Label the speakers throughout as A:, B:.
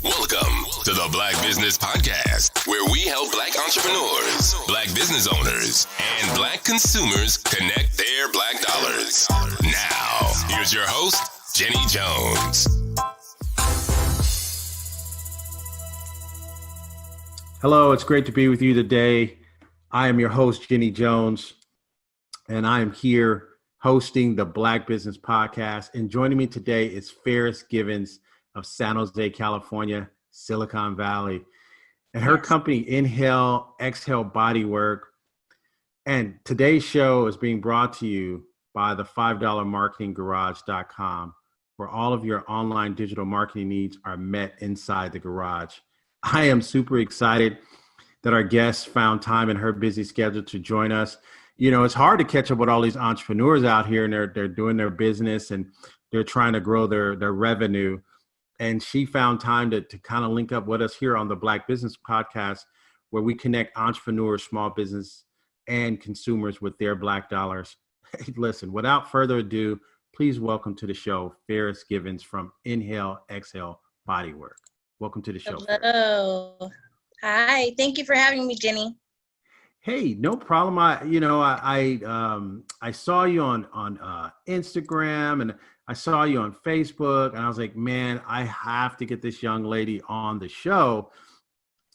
A: Welcome to the Black Business Podcast, where we help Black entrepreneurs, Black business owners, and Black consumers connect their Black dollars. Now, here's your host, Jenny Jones.
B: Hello, it's great to be with you today. I am your host, Jenny Jones, and I am here hosting the Black Business Podcast. And joining me today is Ferris Givins of San Jose, California, Silicon Valley, and her company, Inhale, Exhale Bodywork. And today's show is being brought to you by the $5marketinggarage.com, where all of your online digital marketing needs are met inside the garage. I am super excited that our guest found time in her busy schedule to join us. You know, it's hard to catch up with all these entrepreneurs out here, and they're doing their business and they're trying to grow their revenue. And she found time to kind of link up with us here on the Black Business Podcast, where we connect entrepreneurs, small business, and consumers with their Black dollars. Hey, listen, without further ado, please welcome to the show, Ferris Givins from Inhale, Exhale Bodywork. Welcome to the show.
C: Hello. Ferris. Hi. Thank you for having me, Jenny.
B: Hey, no problem. I saw you on Instagram, and I saw you on Facebook, and I was like, man, I have to get this young lady on the show.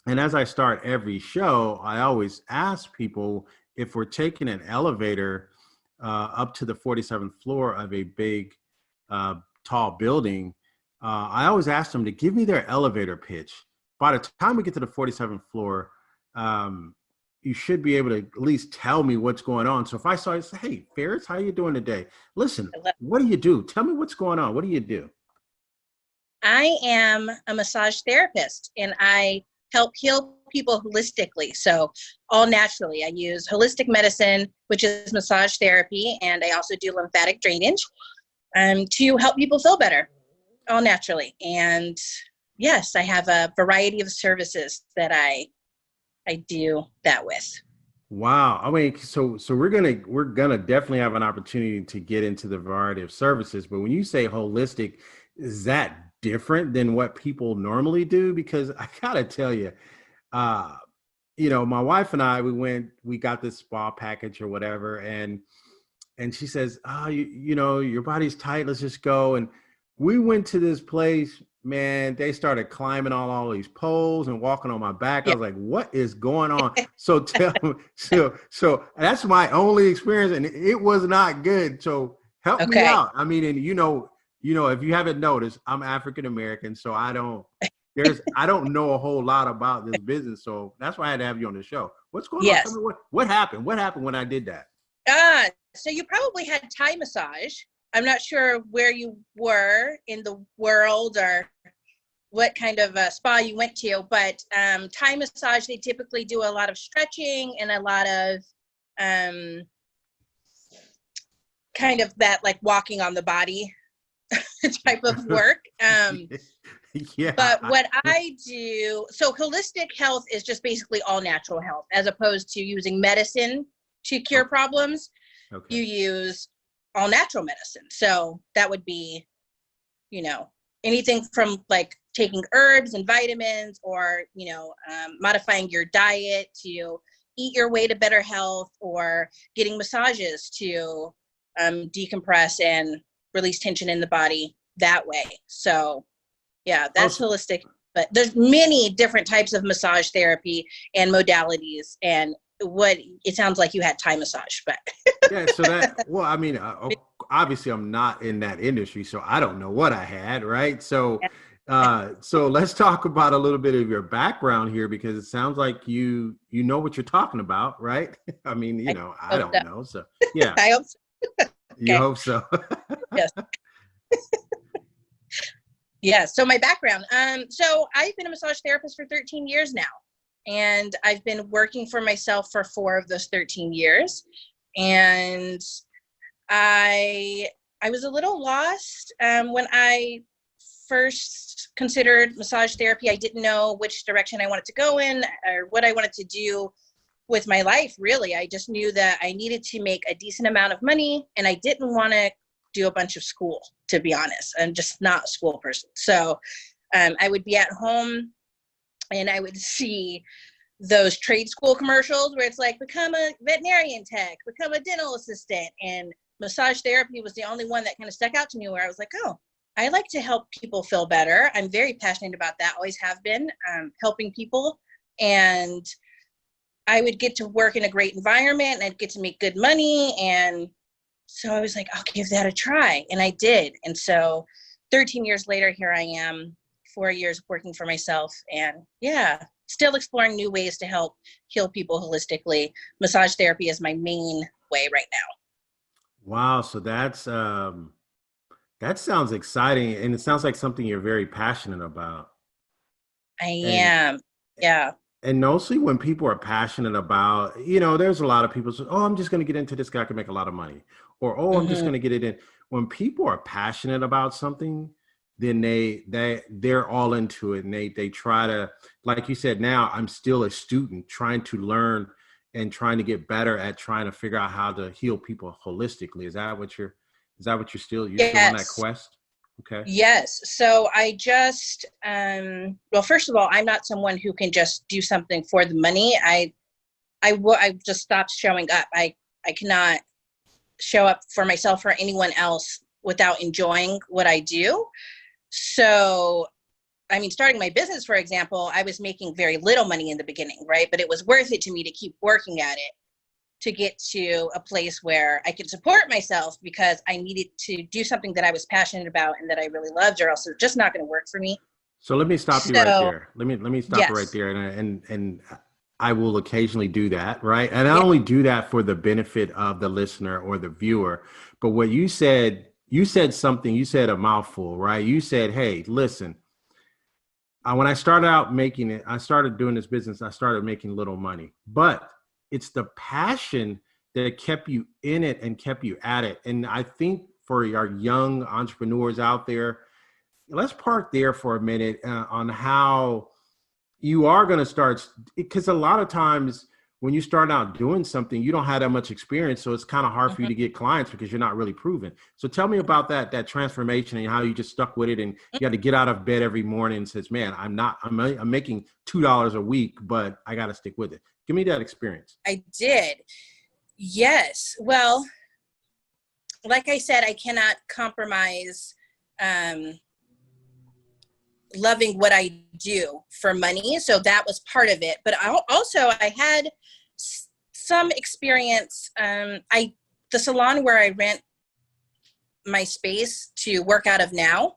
B: And as I start every show, I always ask people if we're taking an elevator up to the 47th floor of a big, tall building. I always ask them to give me their elevator pitch. By the time we get to the 47th floor, you should be able to at least tell me what's going on. So if I saw you say, hey, Ferris, how you doing today? Listen, what do you do? Tell me what's going on. What do you do?
C: I am a massage therapist, and I help heal people holistically. So all naturally. I use holistic medicine, which is massage therapy, and I also do lymphatic drainage to help people feel better, all naturally. And yes, I have a variety of services that I do that with.
B: Wow. I mean, so we're gonna definitely have an opportunity to get into the variety of services. But when you say holistic, is that different than what people normally do? Because I gotta tell you, you know, my wife and I, we got this spa package or whatever, and she says, oh, you know, your body's tight, let's just go. And we went to this place. Man, they started climbing on all these poles and walking on my back. I was like, what is going on? So tell me, so that's my only experience, and it was not good. So help me out. I mean, and you know, if you haven't noticed, I'm African American, so I don't know a whole lot about this business. So that's why I had to have you on the show. What's going on? Tell me what happened? What happened when I did that?
C: So you probably had Thai massage. I'm not sure where you were in the world or what kind of spa you went to, but Thai massage, they typically do a lot of stretching and a lot of kind of that like walking on the body type of work.
B: Yeah.
C: But what I do, so holistic health is just basically all natural health, as opposed to using medicine to cure problems. Okay. You use all natural medicine. So that would be, you know, anything from like taking herbs and vitamins, or, you know, modifying your diet to eat your way to better health, or getting massages to decompress and release tension in the body that way. So yeah, that's holistic. But there's many different types of massage therapy and modalities, and what it sounds like you had Thai massage, but
B: yeah. So that, well, I mean, obviously I'm not in that industry, so I don't know what I had, right? So, so let's talk about a little bit of your background here, because it sounds like you know what you're talking about, right? I mean, you know, I don't know. So yeah,
C: I hope so.
B: You hope so.
C: Yes. Yeah. So my background, so I've been a massage therapist for 13 years now. And I've been working for myself for 4 of those 13 years. And I was a little lost when I first considered massage therapy. I didn't know which direction I wanted to go in or what I wanted to do with my life, really. I just knew that I needed to make a decent amount of money, and I didn't want to do a bunch of school, to be honest. I'm just not a school person. So I would be at home and I would see those trade school commercials where it's like, become a veterinarian tech, become a dental assistant. And massage therapy was the only one that kind of stuck out to me, where I was like, oh, I like to help people feel better. I'm very passionate about that, always have been, helping people. And I would get to work in a great environment and I'd get to make good money. And so I was like, I'll give that a try. And I did. And so 13 years later, here I am, 4 years working for myself. And yeah, still exploring new ways to help heal people holistically. Massage therapy is my main way right now.
B: Wow. So that's, that sounds exciting. And it sounds like something you're very passionate about.
C: I am. Yeah.
B: And mostly when people are passionate about, there's a lot of people say, oh, I'm just going to get into this guy, I can make a lot of money. Or, oh, I'm just going to get it in. When people are passionate about something, then they're all into it. And they try to, like you said, now I'm still a student trying to learn and trying to get better at trying to figure out how to heal people holistically. Is that what you're still on that quest? Okay.
C: Yes. So I just, well, first of all, I'm not someone who can just do something for the money. I just stopped showing up. I cannot show up for myself or anyone else without enjoying what I do. So, I mean, starting my business, for example, I was making very little money in the beginning, right? But it was worth it to me to keep working at it, to get to a place where I could support myself, because I needed to do something that I was passionate about and that I really loved, or else it's just not going to work for me.
B: So let me stop you right there. Let me stop you right there. And I will occasionally do that, right? And I only do that for the benefit of the listener or the viewer. But what you said something, you said a mouthful, right? You said, hey, listen, when I started out making it, I started doing this business, I started making little money, but it's the passion that kept you in it and kept you at it. And I think for our young entrepreneurs out there, let's park there for a minute on how you are going to start, because a lot of times when you start out doing something, you don't have that much experience. So it's kind of hard for you to get clients because you're not really proven. So tell me about that transformation and how you just stuck with it. And you had to get out of bed every morning and says, man, I'm making $2 a week, but I got to stick with it. Give me that experience.
C: I did. Yes. Well, like I said, I cannot compromise loving what I do for money. So that was part of it. But I had some experience. The salon where I rent my space to work out of now,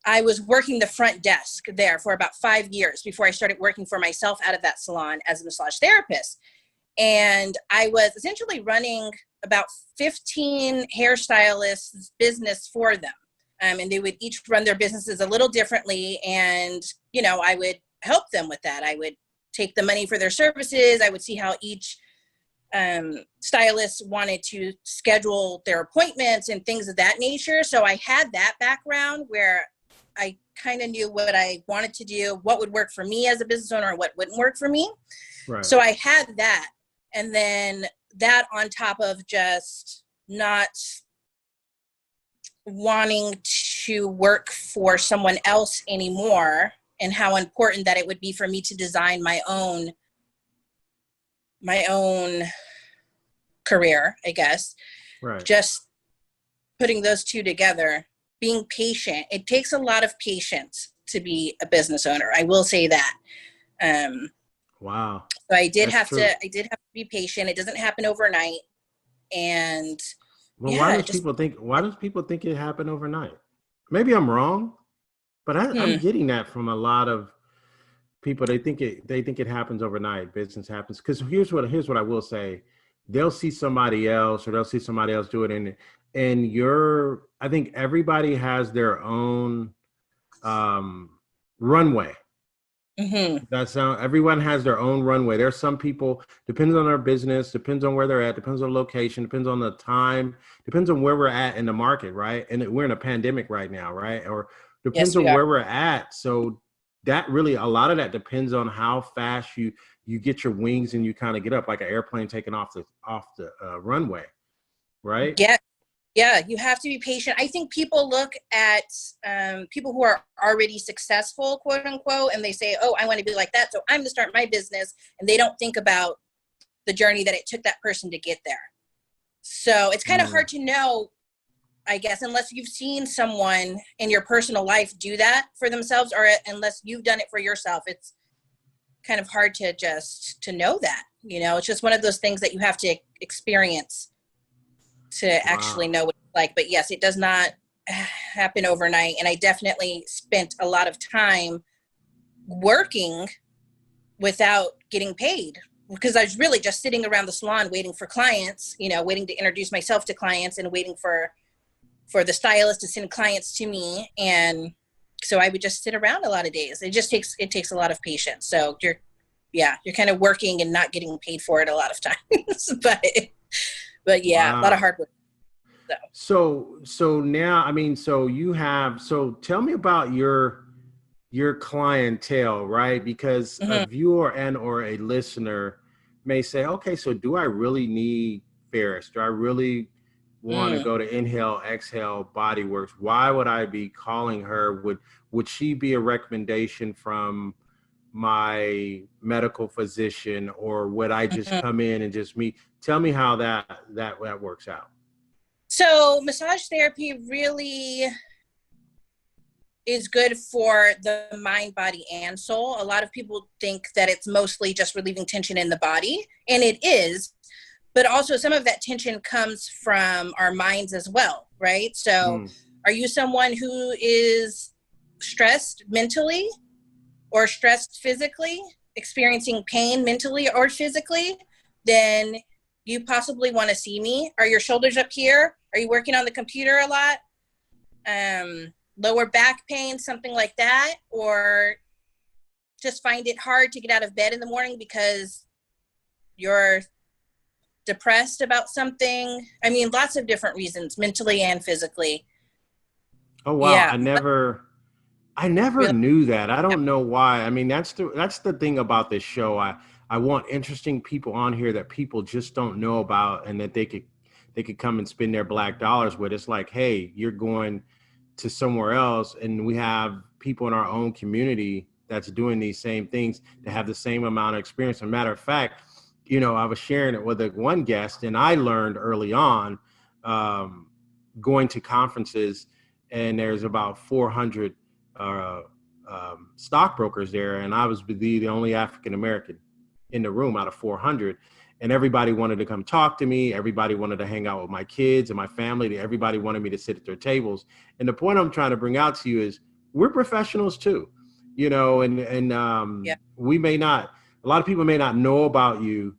C: I was working the front desk there for about 5 years before I started working for myself out of that salon as a massage therapist. And I was essentially running about 15 hairstylists' business for them. And they would each run their businesses a little differently. And, I would help them with that. I would take the money for their services. I would see how each stylist wanted to schedule their appointments and things of that nature. So I had that background where I kind of knew what I wanted to do, what would work for me as a business owner and what wouldn't work for me. Right. So I had that. And then that on top of just not wanting to work for someone else anymore, and how important that it would be for me to design my own career, I guess. Right. Just putting those two together, being patient. It takes a lot of patience to be a business owner. I will say that.
B: Wow.
C: So I did have to be patient. It doesn't happen overnight. And
B: well, why do people think it happened overnight? Maybe I'm wrong, but I'm getting that from a lot of people. They think it happens overnight. Business happens. Because here's what I will say. They'll see somebody else, or they'll see somebody else do it. And I think everybody has their own runway. Mm-hmm. Everyone has their own runway. There's some people, depends on their business, depends on where they're at, depends on location, depends on the time, depends on where we're at in the market, right? And we're in a pandemic right now, right? Or depends on where we're at. So that really, a lot of that depends on how fast you get your wings and you kind of get up like an airplane taking off the runway, right?
C: Yeah. Yeah, you have to be patient. I think people look at people who are already successful, quote unquote, and they say, oh, I want to be like that, so I'm going to start my business. And they don't think about the journey that it took that person to get there. So it's kind of hard to know, I guess, unless you've seen someone in your personal life do that for themselves, or unless you've done it for yourself. It's kind of hard to know that, it's just one of those things that you have to experience to actually know what it's like. But yes, it does not happen overnight. And I definitely spent a lot of time working without getting paid, because I was really just sitting around the salon waiting for clients, waiting to introduce myself to clients and waiting for the stylist to send clients to me. And so I would just sit around a lot of days. It takes a lot of patience. So you're kind of working and not getting paid for it a lot of times, but yeah, a lot of hard work.
B: So now, so tell me about your clientele, right? Because a viewer and or a listener may say, okay, so do I really need Ferris? Do I really want to go to Inhale, Exhale, Bodyworks? Why would I be calling her? Would she be a recommendation from my medical physician, or would I just come in and just meet? Tell me how that works out.
C: So massage therapy really is good for the mind, body, and soul. A lot of people think that it's mostly just relieving tension in the body, and it is, but also some of that tension comes from our minds as well, right? So are you someone who is stressed mentally or stressed physically, experiencing pain mentally or physically? Then you possibly want to see me. Are your shoulders up here? Are you working on the computer a lot? Lower back pain, something like that? Or just find it hard to get out of bed in the morning because you're depressed about something? I mean, lots of different reasons, mentally and physically.
B: Oh, wow. Yeah. I never
C: Really?
B: knew that. I don't know why. I mean, that's the thing about this show. I want interesting people on here that people just don't know about, and that they could come and spend their black dollars with. It's like, hey, you're going to somewhere else, and we have people in our own community that's doing these same things, that have the same amount of experience. As a matter of fact, I was sharing it with one guest, and I learned early on, going to conferences, and there's about 400 stockbrokers there, and I was the only African American in the room out of 400, and everybody wanted to come talk to me. Everybody wanted to hang out with my kids and my family. Everybody wanted me to sit at their tables. And the point I'm trying to bring out to you is, we're professionals too, and we may not, a lot of people may not know about you.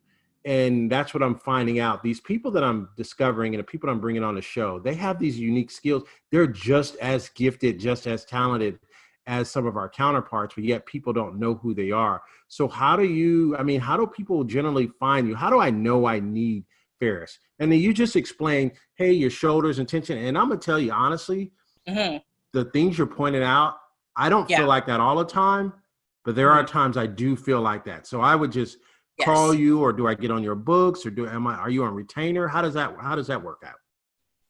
B: And that's what I'm finding out. These people that I'm discovering and the people I'm bringing on the show, they have these unique skills. They're just as gifted, just as talented as some of our counterparts, but yet people don't know who they are. So how do people generally find you? How do I know I need Ferris? And then you just explain, hey, your shoulders and tension. And I'm going to tell you, honestly, the things you're pointing out, I don't feel like that all the time, but there are times I do feel like that. So I would just call you, or do I get on your books, or are you on retainer? How does that work out?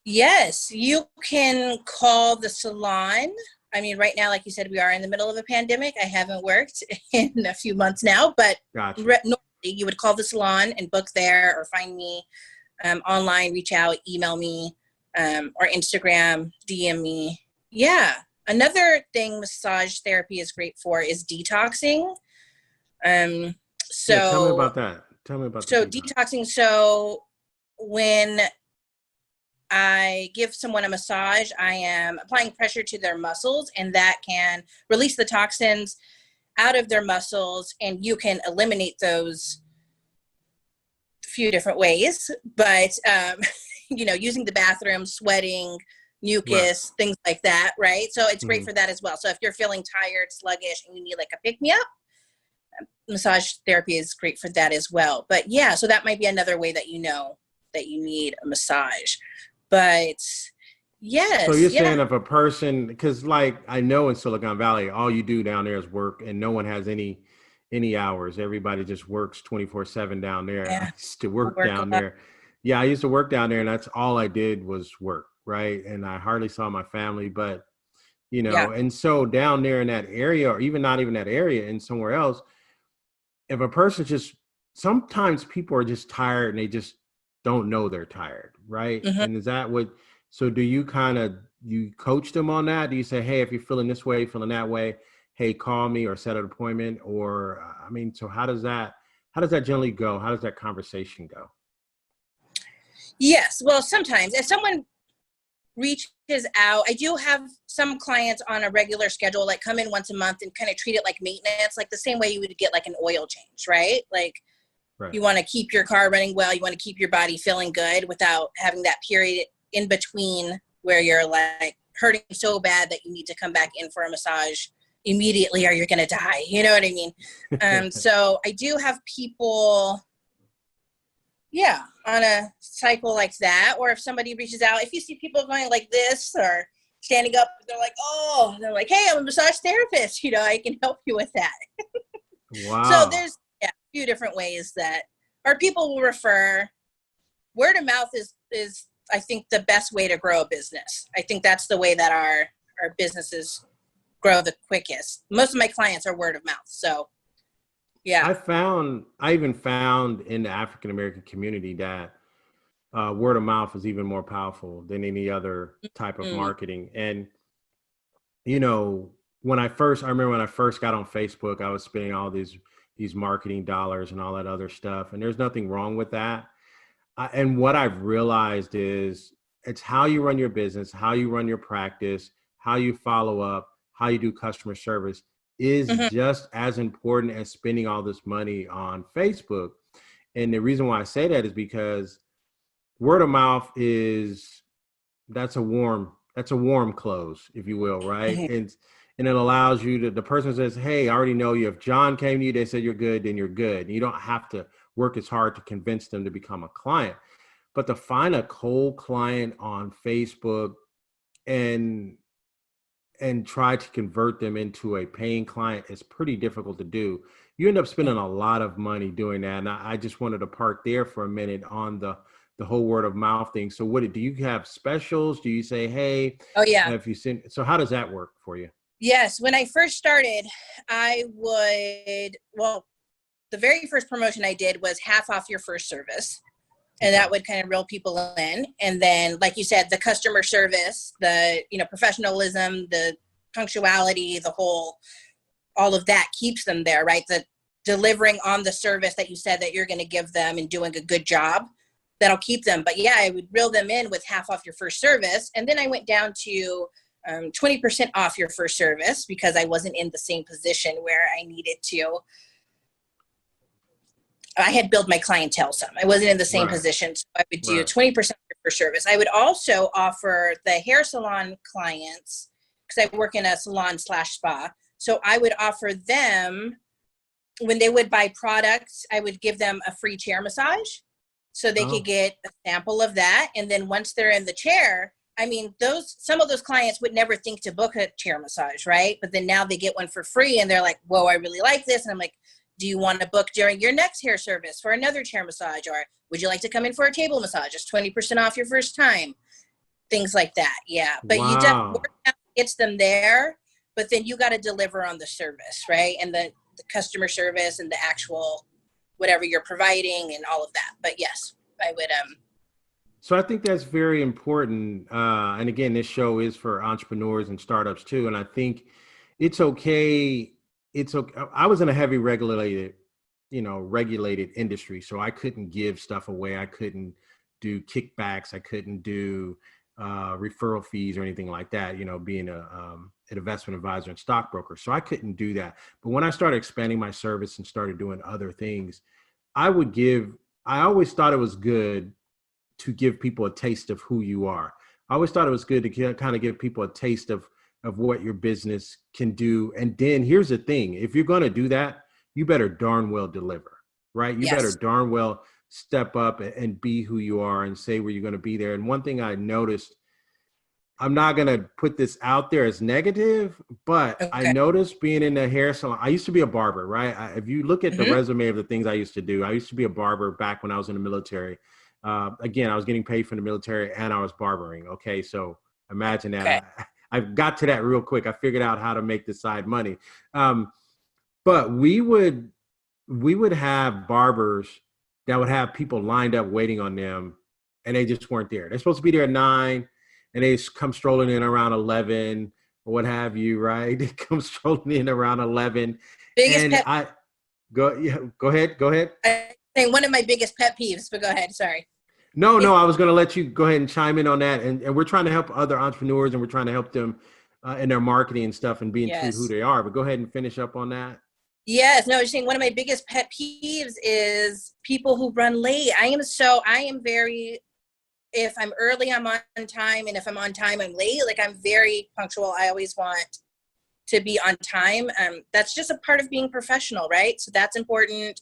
C: Yes, you can call the salon. I mean, right now, like you said, we are in the middle of a pandemic. I haven't worked in a few months now, but normally you would call the salon and book there, or find me online, reach out, email me, or Instagram, DM me. Yeah. Another thing massage therapy is great for is detoxing.
B: Tell me about that. So
C: detoxing. So when I give someone a massage, I am applying pressure to their muscles, and that can release the toxins out of their muscles, and you can eliminate those a few different ways. But, using the bathroom, sweating, mucus, things like that, right? So it's great for that as well. So if you're feeling tired, sluggish, and you need like a pick-me-up, massage therapy is great for that as well. But yeah, so that might be another way that you know that you need a massage. But yes.
B: So you're saying if a person, because like I know in Silicon Valley, all you do down there is work, and no one has any hours. Everybody just works 24/7 down there. I used to work down there. Yeah, I used to work down there, and that's all I did was work. right? And I hardly saw my family, but
C: Yeah.
B: and so down there in that area, or even not even that area and somewhere else, if a person just, sometimes people are just tired and they just don't know they're tired, right?
C: Mhm.
B: And is that what, so do you you coach them on that? Do you say, hey, if you're feeling this way, feeling that way, hey, call me or set an appointment? Or, I mean, so how does that generally go? How does that conversation go?
C: Yes. Well, sometimes if someone reaches out, I do have some clients on a regular schedule, like come in once a month and kind of treat it like maintenance, like the same way you would get like an oil change, right? Like
B: Right.
C: you want to keep your car running well, you want to keep your body feeling good without having that period in between where you're like hurting so bad that you need to come back in for a massage immediately or you're going to die. You know what I mean? So I do have people, yeah, on a cycle like that. Or if somebody reaches out, if you see people going like this or standing up, they're like, oh, they're like, hey, I'm a massage therapist. I can help you with that. So
B: Wow.
C: there's a few different ways that, or people will refer. Word of mouth is I think the best way to grow a business. I think that's the way that our businesses grow the quickest. Most of my clients are word of mouth. So yeah.
B: I even found in the African American community that word of mouth is even more powerful than any other type of marketing. And, I remember when I first got on Facebook, I was spending all these marketing dollars and all that other stuff. And there's nothing wrong with that. And what I've realized is it's how you run your business, how you run your practice, how you follow up, how you do customer service is just as important as spending all this money on Facebook. And the reason why I say that is because word of mouth that's a warm close, if you will, right? And it allows you to, the person says, hey, I already know you. If John came to you, they said you're good, then you're good. And you don't have to work as hard to convince them to become a client. But to find a cold client on Facebook and try to convert them into a paying client is pretty difficult to do. You end up spending a lot of money doing that. And I just wanted to park there for a minute on the whole word of mouth thing. So do you have specials? Do you say, hey,
C: Oh yeah.
B: if you send, so how does that work for you?
C: Yes. When I first started, the very first promotion I did was half off your first service. And that would kind of reel people in. And then, like you said, the customer service, the, professionalism, the punctuality, all of that keeps them there, right? The delivering on the service that you said that you're going to give them and doing a good job, that'll keep them. But yeah, I would reel them in with half off your first service. And then I went down to 20% off your first service because I wasn't in the same position where I needed to. I had built my clientele some. I wasn't in the same position. So I would do 20% for service. I would also offer the hair salon clients, because I work in a salon / spa. So I would offer them, when they would buy products, I would give them a free chair massage so they could get a sample of that. And then once they're in the chair, I mean, some of those clients would never think to book a chair massage, right? But then now they get one for free and they're like, whoa, I really like this. And I'm like, do you want to book during your next hair service for another chair massage? Or would you like to come in for a table massage? It's 20% off your first time. Things like that. Yeah. But you definitely gets them there, but then you got to deliver on the service, right? And the customer service and the actual whatever you're providing and all of that. But yes, I would.
B: So I think that's very important. And again, this show is for entrepreneurs and startups too. And I think it's okay. It's okay. I was in a heavy regulated industry. So I couldn't give stuff away. I couldn't do kickbacks. I couldn't do referral fees or anything like that, being an investment advisor and stockbroker. So I couldn't do that. But when I started expanding my service and started doing other things, I always thought it was good to give people a taste of who you are. I always thought it was good to kind of give people a taste of what your business can do. And then here's the thing, if you're going to do that, you better darn well deliver, right? You better darn well step up and be who you are and say where you're going to be there. And one thing I noticed, I'm not going to put this out there as negative, but I noticed being in the hair salon, I used to be a barber, right? If you look at the resume of the things I used to do, I used to be a barber back when I was in the military. Again, I was getting paid from the military and I was barbering. Okay. So imagine that.
C: Okay.
B: I got to that real quick. I figured out how to make the side money. But we would have barbers that would have people lined up waiting on them, and they just weren't there. They're supposed to be there at 9, and they just come strolling in around 11 or what have you, right? They come strolling in around 11.
C: Biggest
B: and
C: pet.
B: Go ahead.
C: I think one of my biggest pet peeves, but go ahead. Sorry.
B: No, I was going to let you go ahead and chime in on that. And we're trying to help other entrepreneurs, and we're trying to help them in their marketing and stuff and being true to who they are. But go ahead and finish up on that.
C: Yes, no, I was saying one of my biggest pet peeves is people who run late. I am very, if I'm early, I'm on time. And if I'm on time, I'm late. Like, I'm very punctual. I always want to be on time. That's just a part of being professional, right? So that's important.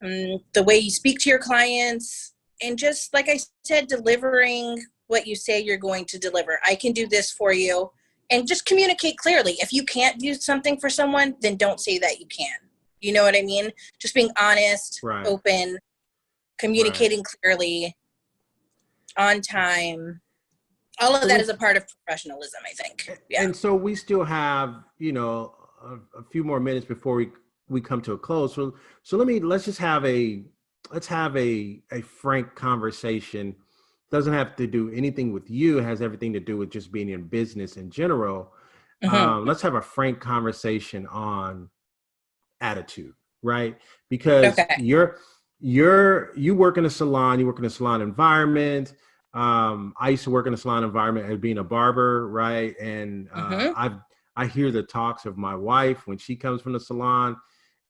C: The way you speak to your clients, and just like I said, delivering what you say you're going to deliver. I can do this for you. And just communicate clearly. If you can't do something for someone, then don't say that you can. You know what I mean? Just being honest,
B: right.
C: Open, communicating clearly, on time. All of that is a part of professionalism, I think. Yeah.
B: And so we still have, a few more minutes before we come to a close. So let's just have a frank conversation. Doesn't have to do anything with you. It has everything to do with just being in business in general.
C: Mm-hmm.
B: Let's have a frank conversation on attitude, right? Because you work in a salon, you work in a salon environment. I used to work in a salon environment as being a barber, right? And I hear the talks of my wife when she comes from the salon.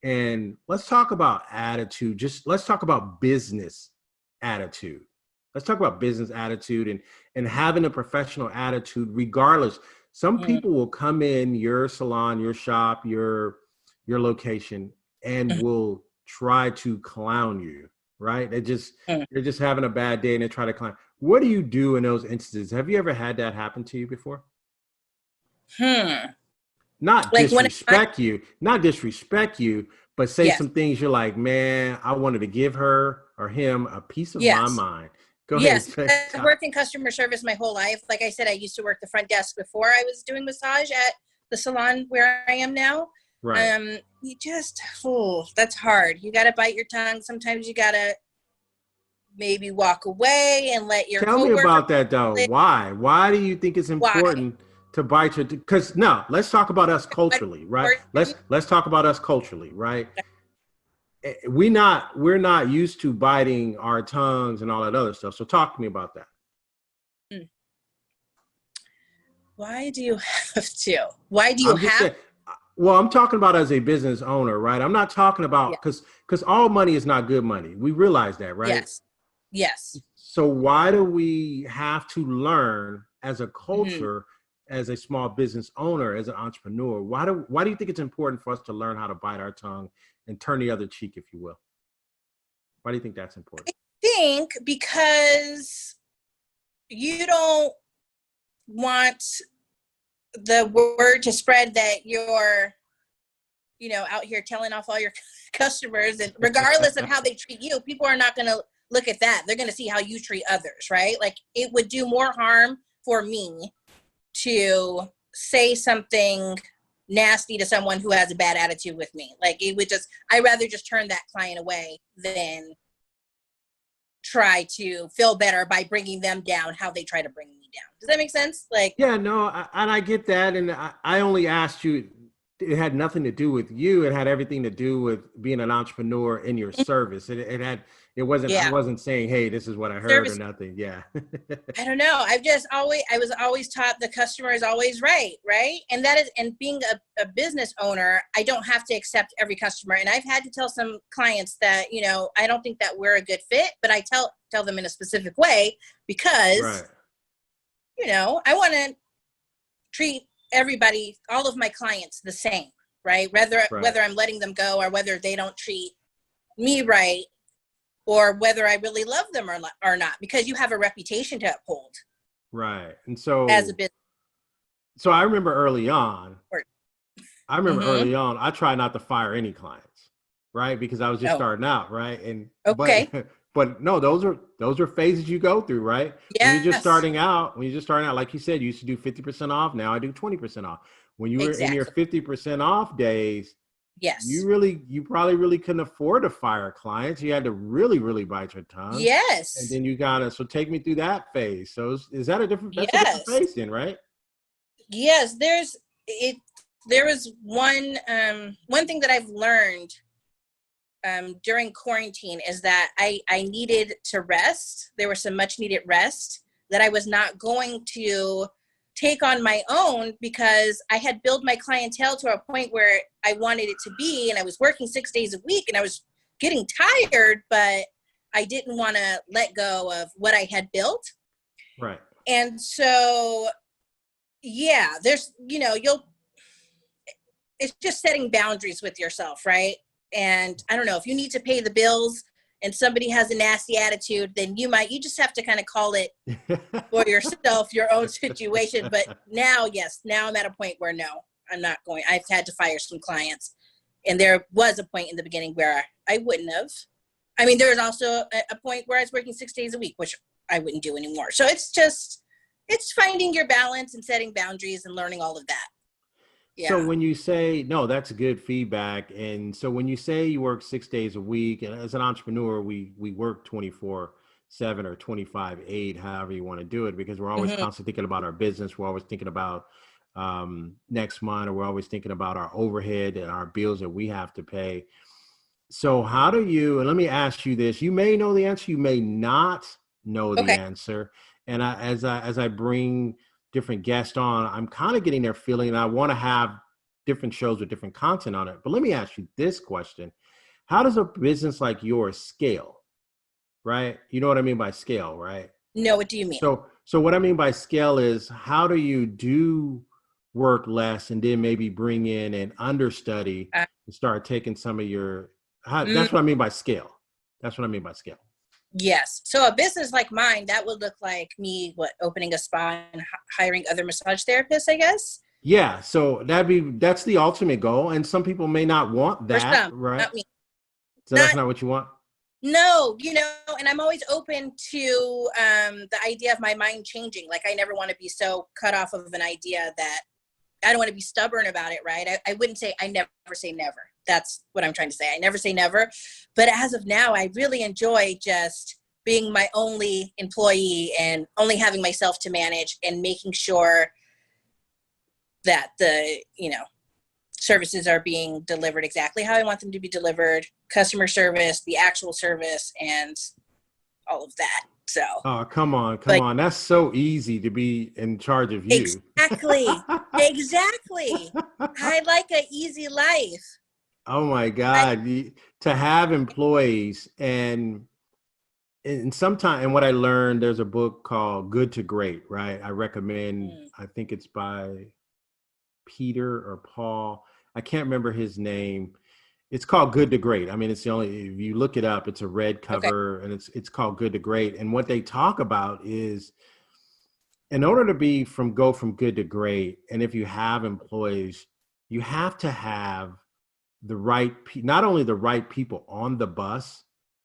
B: And let's talk about attitude. Let's talk about business attitude. Let's talk about business attitude and having a professional attitude, regardless. Some people will come in your salon, your shop, your location, and will try to clown you, right? They're just having a bad day and they try to clown. What do you do in those instances? Have you ever had that happen to you before? Not disrespect you, but say some things you're like, man, I wanted to give her or him a piece of my mind. Go ahead.
C: Yes, I've worked in customer service my whole life. Like I said, I used to work the front desk before I was doing massage at the salon where I am now.
B: Right.
C: That's hard. You got to bite your tongue. Sometimes you got to maybe walk away and let your
B: Tell me about that though. Why? Why do you think it's important to bite your? Because let's talk about us culturally, right? Let's talk about us culturally, right? We're not used to biting our tongues and all that other stuff. So talk to me about that.
C: Why do you have to? Why do you have?
B: Well, I'm talking about as a business owner, right? I'm not talking about because all money is not good money. We realize that, right?
C: Yes.
B: So why do we have to learn as a culture, as a small business owner, as an entrepreneur? Why do you think it's important for us to learn how to bite our tongue and turn the other cheek, if you will? Why do you think that's important?
C: I think because you don't want the word to spread that you're, out here telling off all your customers, and regardless of how they treat you, people are not going to look at that. They're going to see how you treat others, right? Like, it would do more harm for me to say something nasty to someone who has a bad attitude with me. Like, I'd rather just turn that client away than try to feel better by bringing them down how they try to bring me down. Does that make sense? Like,
B: yeah, no, and I get that. And I only asked you, it had nothing to do with you. It had everything to do with being an entrepreneur in your service. I wasn't saying, hey, this is what I heard or nothing. Yeah.
C: I don't know. I was always taught the customer is always right. And being a business owner, I don't have to accept every customer. And I've had to tell some clients that, I don't think that we're a good fit, but I tell them in a specific way because, I want to treat everybody, all of my clients the same, right? Whether I'm letting them go or whether they don't treat me right, or whether I really love them or not, because you have a reputation to uphold.
B: Right. And so
C: as a business.
B: So I remember early on, I tried not to fire any clients, right? Because I was just starting out, right? And But no, those are phases you go through, right?
C: Yes.
B: When you're just starting out, like you said, you used to do 50% off. Now I do 20% off. When you were in your 50% off days,
C: yes,
B: you probably really couldn't afford to fire clients. You had to really, really bite your tongue.
C: Yes.
B: And then so take me through that phase. So is that a different phase then, right?
C: Yes, there was one thing that I've learned during quarantine is that I needed to rest. There was some much needed rest that I was not going to take on my own because I had built my clientele to a point where I wanted it to be, and I was working 6 days a week and I was getting tired, but I didn't want to let go of what I had built.
B: Right.
C: And so, yeah, there's, it's just setting boundaries with yourself, right? And I don't know, if you need to pay the bills and somebody has a nasty attitude, then you just have to kind of call it for yourself, your own situation. But now I'm at a point where no, I'm not going. I've had to fire some clients. And there was a point in the beginning where I wouldn't have. I mean, there was also a point where I was working 6 days a week, which I wouldn't do anymore. So it's finding your balance and setting boundaries and learning all of that. Yeah.
B: So when you say, no, that's good feedback. And so when you say you work 6 days a week, and as an entrepreneur, we work 24/7 or 25/8, however you want to do it, because we're always constantly thinking about our business. We're always thinking about next month, or we're always thinking about our overhead and our bills that we have to pay. So how do you, and let me ask you this, you may know the answer, you may not know the answer. And as I bring different guests on, I'm kind of getting their feeling, and I want to have different shows with different content on it. But let me ask you this question. How does a business like yours scale? Right? You know what I mean by scale, right?
C: No, what do you mean?
B: So what I mean by scale is, how do you do work less and then maybe bring in an understudy and start taking some of your, that's what I mean by scale. That's what I mean by scale.
C: Yes. So a business like mine, that would look like me, opening a spa and hiring other massage therapists, I guess.
B: Yeah. So that's the ultimate goal. And some people may not want that, right?
C: Not me.
B: So that's not what you want?
C: No, and I'm always open to the idea of my mind changing. Like, I never want to be so cut off of an idea that I don't want to be stubborn about it, right? I wouldn't say, I never say never. That's what I'm trying to say. I never say never. But as of now, I really enjoy just being my only employee and only having myself to manage and making sure that the, services are being delivered exactly how I want them to be delivered, customer service, the actual service, and all of that. So.
B: Oh, come on. That's so easy to be in charge of you.
C: Exactly. I like an easy life.
B: Oh my God. To have employees and sometimes, and what I learned, there's a book called Good to Great, right? I recommend, I think it's by Peter or Paul. I can't remember his name. It's called Good to Great. I mean, it's the only, if you look it up, it's a red cover and it's called Good to Great. And what they talk about is, in order to go from good to great, and if you have employees, you have to have the right, not only the right people on the bus,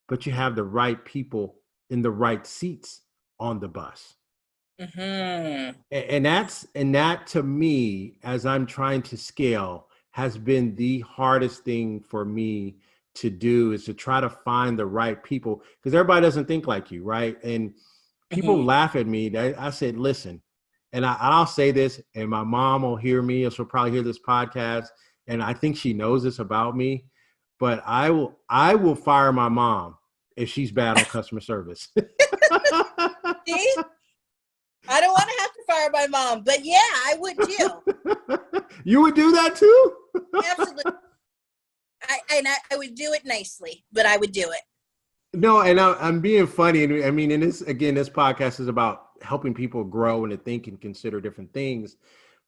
B: but you have the right people in the right seats on the bus. And that to me, as I'm trying to scale, has been the hardest thing for me to do, is to try to find the right people, because everybody doesn't think like you, right? And people laugh at me. I said, listen, and I'll say this, and my mom will hear me, or she'll probably hear this podcast, and I think she knows this about me, but I will fire my mom if she's bad on customer service.
C: See? I don't want to have to fire my mom, but yeah, I would too.
B: You would do that too?
C: Absolutely. I would do it nicely, but I would do it.
B: No, and I'm being funny. And I mean, this podcast is about helping people grow and to think and consider different things.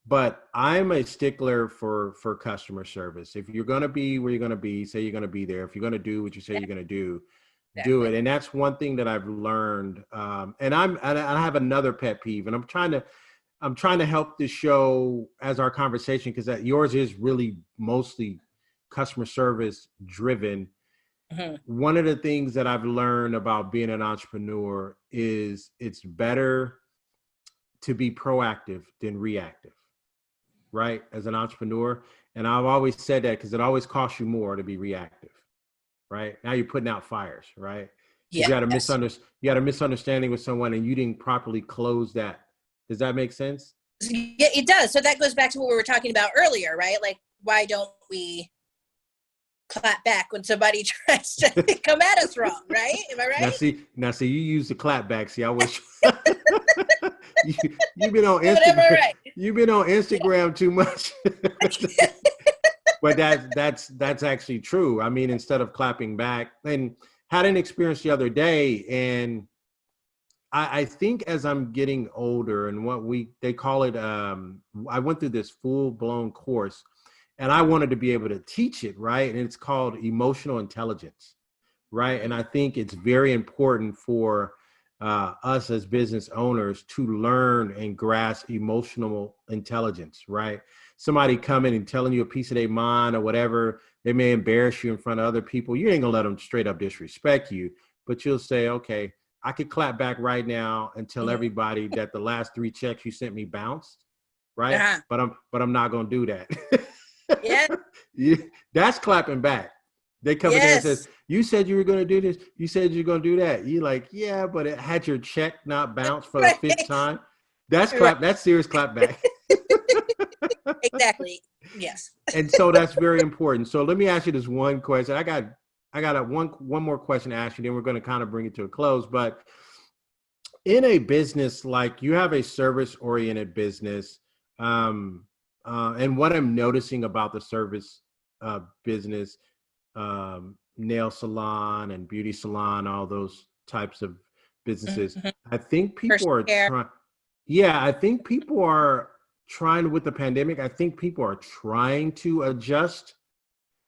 B: But I'm a stickler for customer service. If you're going to be where you're going to be, say you're going to be there. If you're going to do what you say you're going to do, do it. And that's one thing that I've learned. And I have another pet peeve, and I'm trying to help this show as our conversation, because yours is really mostly customer service driven. One of the things that I've learned about being an entrepreneur is it's better to be proactive than reactive, right? As an entrepreneur. And I've always said that because it always costs you more to be reactive, right? Now you're putting out fires, right? Because you had a misunderstanding with someone and you didn't properly close that. Does that make sense?
C: Yeah, it does. So that goes back to what we were talking about earlier, right? Like, why don't we clap back when somebody tries to come at us wrong, right? Am I right?
B: Now see, you use the clap back. See, I wish you've been on
C: Whatever,
B: Instagram.
C: right.
B: You've been on Instagram too much. But that's actually true. I mean, instead of clapping back, and had an experience the other day, and I think as I'm getting older, and they call it, I went through this full blown course, and I wanted to be able to teach it, right? And it's called emotional intelligence, right? And I think it's very important for us as business owners to learn and grasp emotional intelligence, right? Somebody coming and telling you a piece of their mind or whatever, they may embarrass you in front of other people. You ain't gonna let them straight up disrespect you, but you'll say, okay, I could clap back right now and tell everybody that the last 3 checks you sent me bounced, right? But I'm not gonna do that. Yeah, that's clapping back. They come in there and says, you said you were going to do this. You said you're going to do that. You're like, yeah, but it had your check not bounced for the 5th time. That's That's serious clap back.
C: Exactly. Yes.
B: And so that's very important. So let me ask you this one question. I got one more question to ask you, then we're going to kind of bring it to a close. But in a business, like you have a service oriented business, and what I'm noticing about the service business, nail salon and beauty salon, all those types of businesses, I think people are trying. Yeah, I think people are trying with the pandemic. I think people are trying to adjust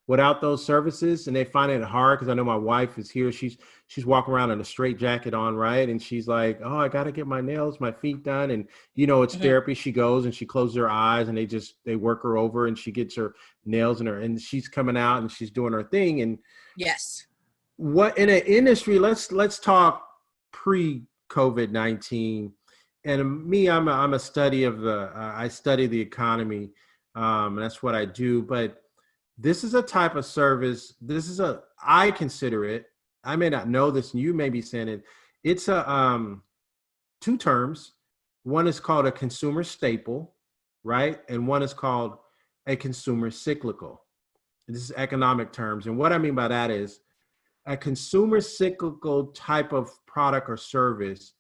B: without those services, and they find it hard because I know my wife is here. She's walking around in a straight jacket on, right? And she's like, oh, I got to get my nails, my feet done. And, it's therapy. She goes and she closes her eyes and they work her over and she gets her nails and she's coming out and she's doing her thing. And
C: yes,
B: what in an industry, let's talk pre-COVID-19. And me, I'm a study of I study the economy. That's what I do. But this is a type of service. I consider it, I may not know this, and you may be saying it. It's a 2 terms. One is called a consumer staple, right? And one is called a consumer cyclical. This is economic terms. And what I mean by that is a consumer cyclical type of product or service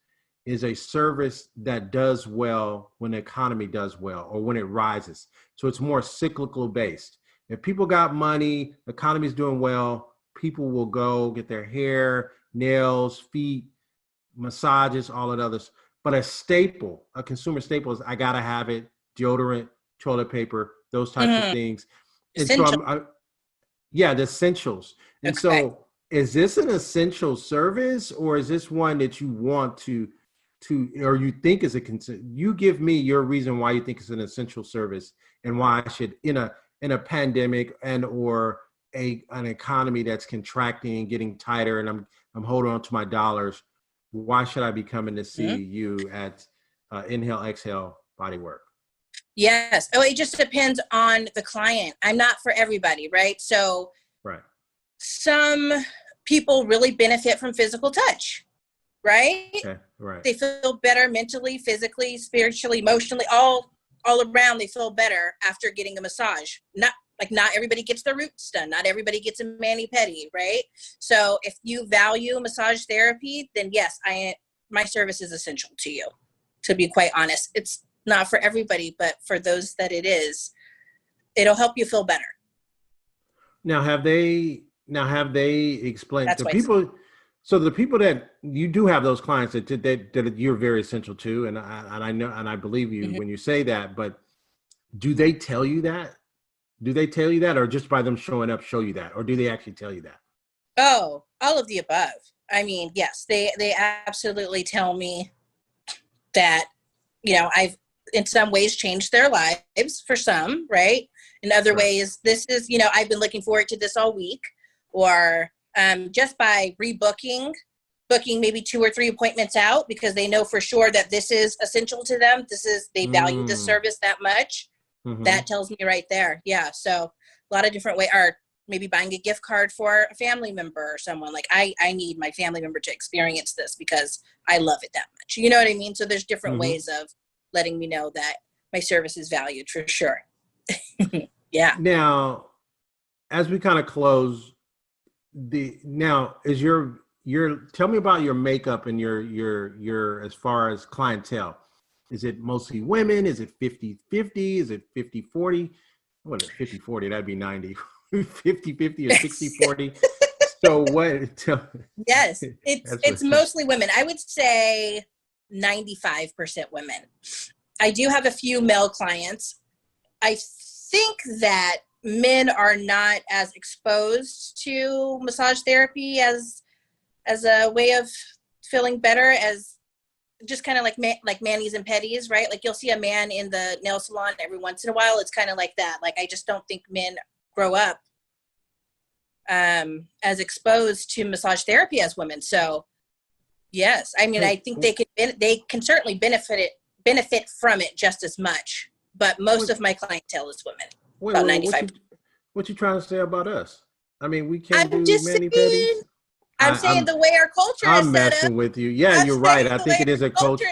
B: is a service that does well when the economy does well or when it rises. So it's more cyclical based. If people got money, the economy's doing well, people will go get their hair, nails, feet, massages, all of the others. But a consumer staple is I gotta have it, deodorant, toilet paper, those types of things. And so the essentials. And so is this an essential service, or is this one that you want to or you think is you give me your reason why you think it's an essential service and why I should in a pandemic and or an economy that's contracting and getting tighter and I'm holding on to my dollars, why should I be coming to see you at Inhale Exhale Bodywork?
C: Yes. Oh, it just depends on the client. I'm not for everybody, right? So some people really benefit from physical touch, right?
B: Okay, right.
C: They feel better mentally, physically, spiritually, emotionally, all around. They feel better after getting a massage. Not everybody gets their roots done. Not everybody gets a mani-pedi, right? So if you value massage therapy, then yes, my service is essential to you, to be quite honest. It's not for everybody, but for those that it is, it'll help you feel better.
B: Now, have they explained
C: That's
B: the people? So the people that you do have those clients that you're very essential to, and I know and I believe you when you say that. But do they tell you that? Do they tell you that, or just by them showing up show you that, or do they actually tell you that?
C: Oh, all of the above. I mean, yes, they absolutely tell me that, I've in some ways changed their lives for some, right? In other ways, this is, I've been looking forward to this all week, or just by booking maybe 2 or 3 appointments out, because they know for sure that this is essential to them. They value this service that much. Mm-hmm. That tells me right there. Yeah. So a lot of different ways, or maybe buying a gift card for a family member or someone. Like I need my family member to experience this because I love it that much. You know what I mean? So there's different ways of letting me know that my service is valued for sure. Yeah.
B: Now, as we kind of close, is your tell me about your makeup and your as far as clientele. Is it mostly women? Is it 50-50? Is it 50-40? What is 50-40? That'd be 90. 50-50 or 60-40. So what?
C: Yes, it's mostly women. I would say 95% women. I do have a few male clients. I think that men are not as exposed to massage therapy as a way of feeling better, as just kind of like manis and petties, right? Like you'll see a man in the nail salon every once in a while. It's kind of like that. Like I just don't think men grow up as exposed to massage therapy as women. So yes, I mean, I think they can certainly benefit from it just as much. But most of my clientele is women. About 95%.
B: What you trying to say about us? I mean, we can't do mani petties.
C: I'm saying the way our culture is set up.
B: I'm messing with you. Yeah, you're right. I think it is a culture.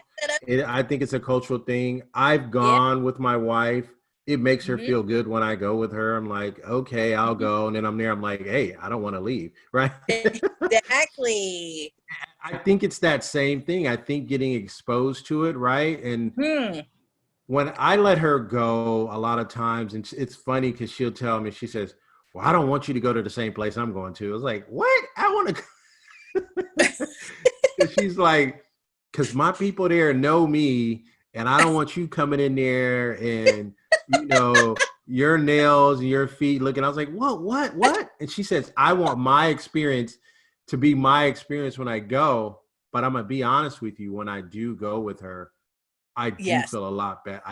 B: I think it's a cultural thing. I've gone with my wife. It makes her feel good when I go with her. I'm like, okay, I'll go. And then I'm there. I'm like, hey, I don't want to leave. Right.
C: Exactly.
B: I think it's that same thing. I think getting exposed to it. Right. And when I let her go a lot of times, and it's funny because she'll tell me, she says, well, I don't want you to go to the same place I'm going to. I was like, what? I want to go. She's like, because my people there know me, and I don't want you coming in there and, your nails and your feet looking. I was like, what? And she says, I want my experience to be my experience when I go. But I'm going to be honest with you. When I do go with her, I do feel a lot better.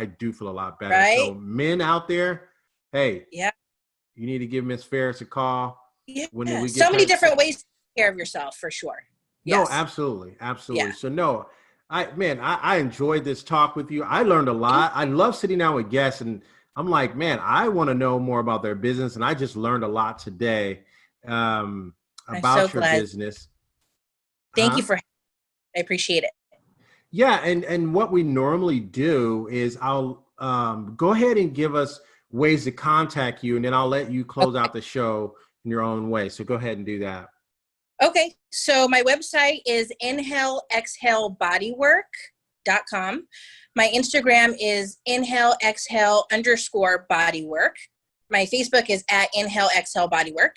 B: Right? So men out there, hey, you need to give Miss Ferris a call.
C: Yeah. When we get so many different ways to take care of yourself, for sure.
B: Yes. No, absolutely. Yeah. So no, I enjoyed this talk with you. I learned a lot. I love sitting down with guests, and I'm like, man, I want to know more about their business, and I just learned a lot today about your business.
C: Thank you I appreciate it.
B: Yeah, and what we normally do is I'll go ahead and give us ways to contact you, and then I'll let you close out the show in your own way. So go ahead and do that.
C: Okay, so my website is inhaleexhalebodywork.com. My Instagram is inhaleexhale_bodywork. My Facebook is at inhaleexhalebodywork.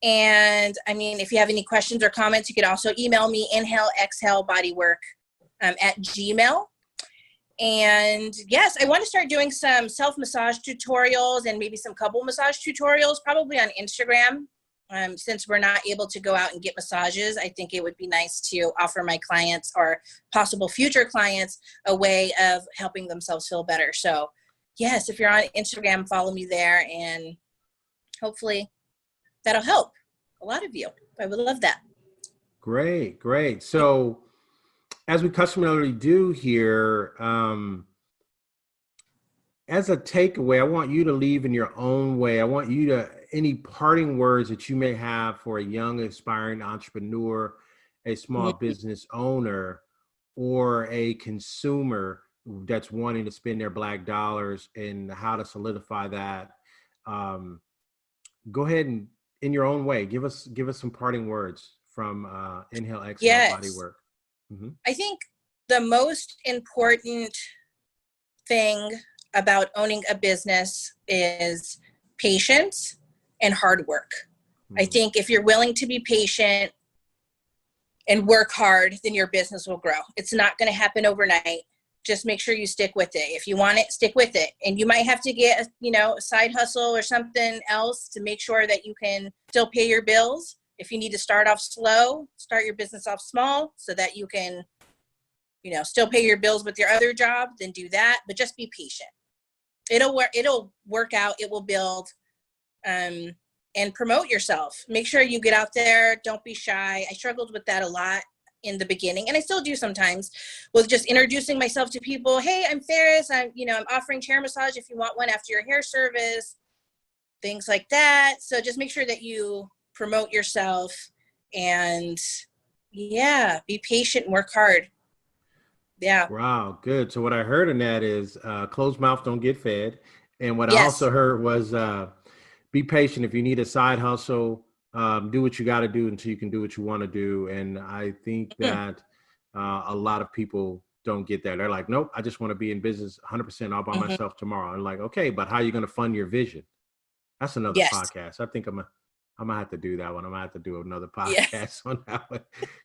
C: And I mean, if you have any questions or comments, you could also email me inhaleexhalebodywork at Gmail. And yes, I want to start doing some self-massage tutorials and maybe some couple massage tutorials, probably on Instagram. Since we're not able to go out and get massages, I think it would be nice to offer my clients or possible future clients a way of helping themselves feel better. So yes, if you're on Instagram, follow me there, and hopefully that'll help a lot of you. I would love that.
B: Great. So as we customarily do here, as a takeaway, I want you to leave in your own way. I want you to, any parting words that you may have for a young aspiring entrepreneur, a small business owner, or a consumer that's wanting to spend their Black dollars, and how to solidify that. Go ahead and, in your own way, give us some parting words from Inhale Exhale Bodywork.
C: I think the most important thing about owning a business is patience and hard work. I think if you're willing to be patient and work hard, then your business will grow. It's not going to happen overnight. Just make sure you stick with it. If you want it, stick with it. And you might have to get, a side hustle or something else to make sure that you can still pay your bills. If you need to start off slow, start your business off small so that you can, still pay your bills with your other job, then do that. But just be patient. It'll work out. It will build. and promote yourself. Make sure you get out there. Don't be shy. I struggled with that a lot in the beginning, and I still do sometimes, with just introducing myself to people. Hey, I'm Ferris. I'm offering chair massage if you want one after your hair service, things like that. So just make sure that you promote yourself, and be patient and work hard. Yeah.
B: Wow, good. So what I heard in that is closed mouth don't get fed. And what I also heard was be patient. If you need a side hustle, do what you got to do until you can do what you want to do. And I think that a lot of people don't get that. They're like, nope, I just want to be in business 100% all by myself tomorrow. I'm like, okay, but how are you going to fund your vision? That's another podcast. I think I'm gonna have to do that one. I'm gonna have to do another podcast on that one,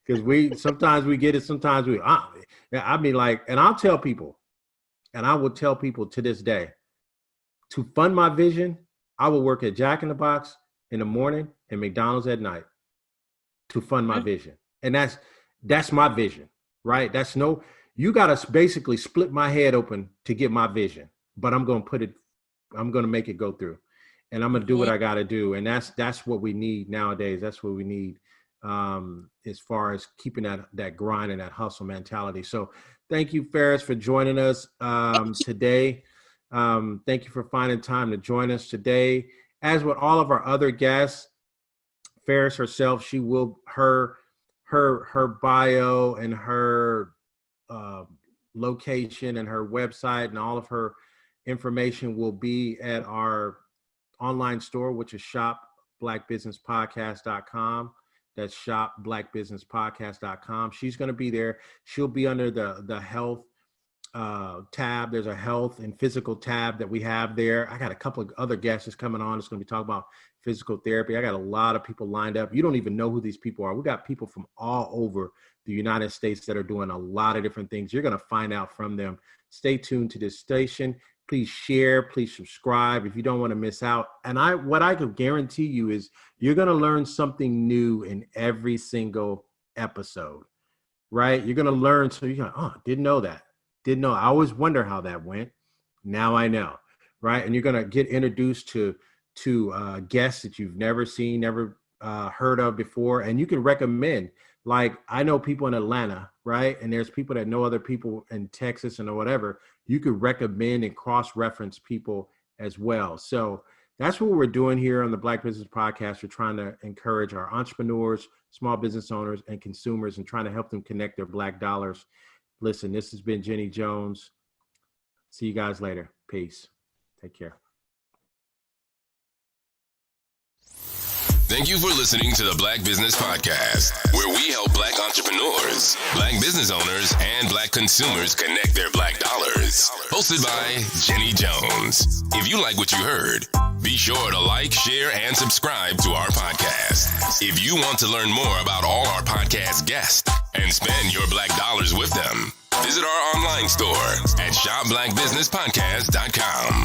B: because sometimes we get it, sometimes I mean, like, and I'll tell people, and I will tell people to this day, to fund my vision, I will work at Jack in the Box in the morning and McDonald's at night to fund my vision, and that's my vision, right? You gotta basically split my head open to get my vision, but I'm gonna make it go through. And I'm gonna do what I gotta do, and that's what we need nowadays. That's what we need as far as keeping that grind and that hustle mentality. So, thank you, Ferris, for joining us today. Thank you for finding time to join us today. As with all of our other guests, Ferris herself, she will her bio and her location and her website and all of her information will be at our online store, which is shopblackbusinesspodcast.com. That's shopblackbusinesspodcast.com. She's going to be there. She'll be under the health tab. There's a health and physical tab that we have there. I got a couple of other guests coming on. It's going to be talking about physical therapy. I got a lot of people lined up. You don't even know who these people are. We got people from all over the United States that are doing a lot of different things. You're going to find out from them. Stay tuned to this station. Please share, please subscribe if you don't want to miss out. And what I can guarantee you is you're going to learn something new in every single episode, right? You're going to learn. So you're like, didn't know that. Didn't know. I always wonder how that went. Now I know, right? And you're going to get introduced to guests that you've never seen, never heard of before. And you can recommend, like, I know people in Atlanta, right? And there's people that know other people in Texas and whatever. You could recommend and cross-reference people as well. So that's what we're doing here on the Black Business Podcast. We're trying to encourage our entrepreneurs, small business owners, and consumers, and trying to help them connect their Black dollars. Listen, this has been Jenny Jones. See you guys later. Peace. Take care.
A: Thank you for listening to the Black Business Podcast, where we help Black entrepreneurs, Black business owners, and Black consumers connect their Black dollars. Hosted by Jenny Jones. If you like what you heard, be sure to like, share, and subscribe to our podcast. If you want to learn more about all our podcast guests and spend your Black dollars with them, visit our online store at shopblackbusinesspodcast.com.